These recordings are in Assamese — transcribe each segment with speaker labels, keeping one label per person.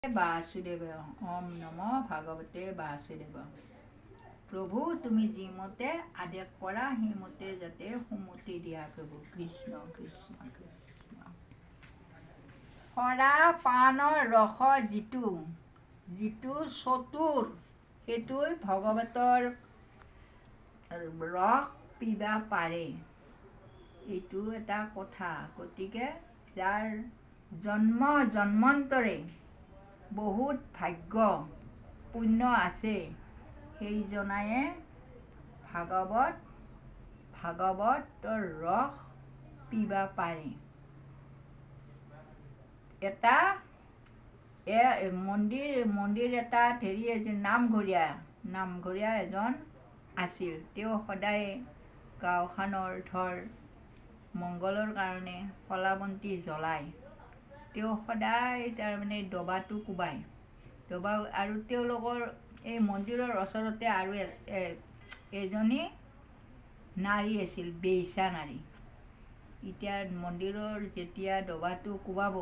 Speaker 1: বাসুদেৱ ওম নমঃ ভাগৱতে বাসুদেৱ। প্ৰভু তুমি যিমতে আদেশ কৰা সেইমতে যাতে সুমতি দিয়া প্ৰভু। কৃষ্ণ কৃষ্ণ কৃষ্ণ। সৰা পাণৰ ৰস যিটো চতুৰ সেইটোৱে ভগৱতৰ ৰস পিবা পাৰে, এইটো এটা কথা। গতিকে যাৰ জন্মান্তৰে বহুত ভাগ্য পুণ্য আছে সেইজনায়ে ভাগৱতৰ ৰস পিবা পাৰে। এটা মন্দিৰ এটাত নামঘৰীয়া এজন আছিল। তেওঁ সদায় গাঁওখনৰ মংগলৰ কাৰণে শলাবন্তি জ্বলায়। তেওঁ সদায় তাৰমানে ডবাটো কোবায়। আৰু তেওঁলোকৰ এই মন্দিৰৰ ওচৰতে আৰু এজনী নাৰী আছিল, বেশ্যা নাৰী। এতিয়া মন্দিৰৰ যেতিয়া ডবাটো কোবাব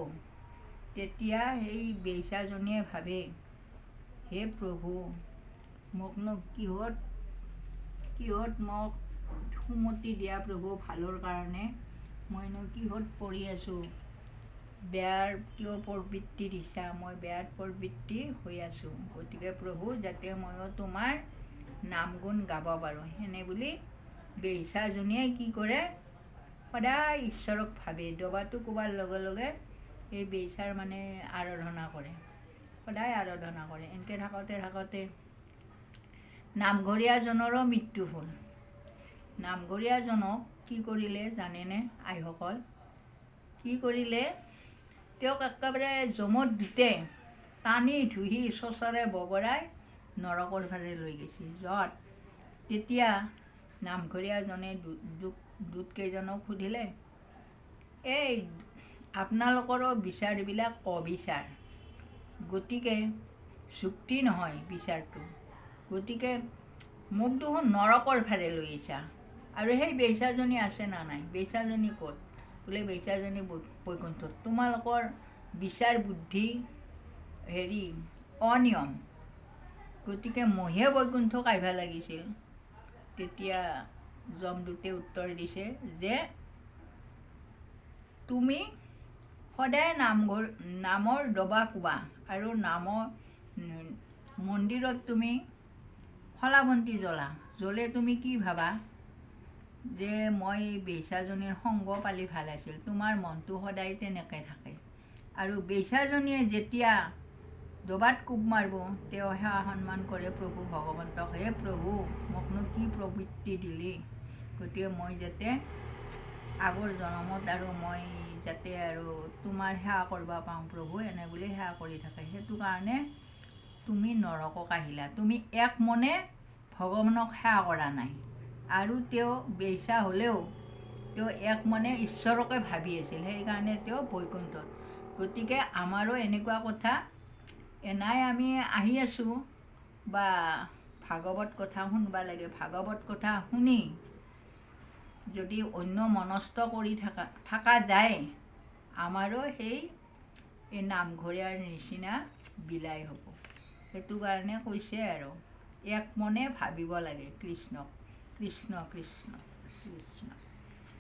Speaker 1: তেতিয়া সেই বেশ্যাজনীয়ে ভাবে, হে প্ৰভু মোকনো কিহত মোক সুমতি দিয়া প্ৰভু ভালৰ কাৰণে। মইনো কিহত পৰি আছোঁ, বেয়াৰ কিয় প্ৰবৃত্তি দিছা, মই বেয়াৰ প্ৰবৃত্তি হৈ আছোঁ। গতিকে প্ৰভু যাতে ময়ো তোমাৰ নাম গুণ গাব পাৰোঁ। সেনে বুলি বেশ্যাজনীয়ে কি কৰে, সদায় ঈশ্বৰক ভাবে। ডবাটো কোবাৰ লগে লগে এই বেশ্যাৰ মানে আৰাধনা কৰে, সদায় আৰাধনা কৰে। এনেকৈ থাকোঁতে নামঘৰীয়াজনৰো মৃত্যু হ'ল। নামঘৰীয়াজনক কি কৰিলে জানেনে আইসকল? কি কৰিলে, তেওঁক একেবাৰে যমদূতে টানি ধুহি চচৰে বগৰাই নৰকৰ ফালে লৈ গৈছিল। তেতিয়া নামঘৰীয়াজনে দূতকেইজনক সুধিলে, এই আপোনালোকৰো বিচাৰবিলাক অবিচাৰ, গতিকে যুক্তি নহয় বিচাৰটো। গতিকে মোক দেখোন নৰকৰ ফালে লৈ আহিছা, আৰু সেই বেশ্যাজনী আছে না নাই? বেশ্যাজনী ক'ত? বোলে বেশ্যাজনী বৈকুণ্ঠত। তোমালোকৰ বিচাৰ বুদ্ধি অনিয়ম, গতিকে মইহে বৈকুণ্ঠক আহিব লাগিছিল। তেতিয়া যমদূতে উত্তৰ দিছে যে তুমি সদায় নামৰ ডবা কোবা আৰু মন্দিৰত তুমি শলাবন্তি জ্বলে তুমি কি ভাবা যে মই বেশ্যাজনীৰ সংগ পালি ভাল আছিল। তোমাৰ মনটো সদায় তেনেকৈ থাকে। আৰু বেশ্যাজনীয়ে যেতিয়া ডবাত কোব মাৰিব তেওঁ সেৱা সন্মান কৰে প্ৰভু ভগৱন্তক, হে প্ৰভু মোকনো কি প্ৰবৃত্তি দিলি, গতিকে মই যাতে আগৰ জনমত আৰু মই যাতে আৰু তোমাৰ সেৱা কৰিব পাওঁ প্ৰভু, এনে বুলি সেৱা কৰি থাকে। সেইটো কাৰণে তুমি নৰকক আহিলা, তুমি এক মনে ভগৱানক সেৱা কৰা নাই। আৰু তেওঁ বেশ্যা হ'লেও তেওঁ এক মনে ঈশ্বৰকে ভাবি আছিল, সেইকাৰণে তেওঁ বৈকুণ্ঠত। গতিকে আমাৰো এনেকুৱা কথা, এনাই আমি আহি আছোঁ বা ভাগৱত কথা শুনিব লাগে। ভাগৱত কথা শুনি যদি অন্য মনস্থ কৰি থকা যায়, আমাৰো সেই নামঘৰীয়াৰ নিচিনা বিলাই হ'ব। সেইটো কাৰণে কৈছে আৰু এক মনে ভাবিব লাগে কৃষ্ণক। কৃষ্ণ কৃষ্ণ কৃষ্ণ।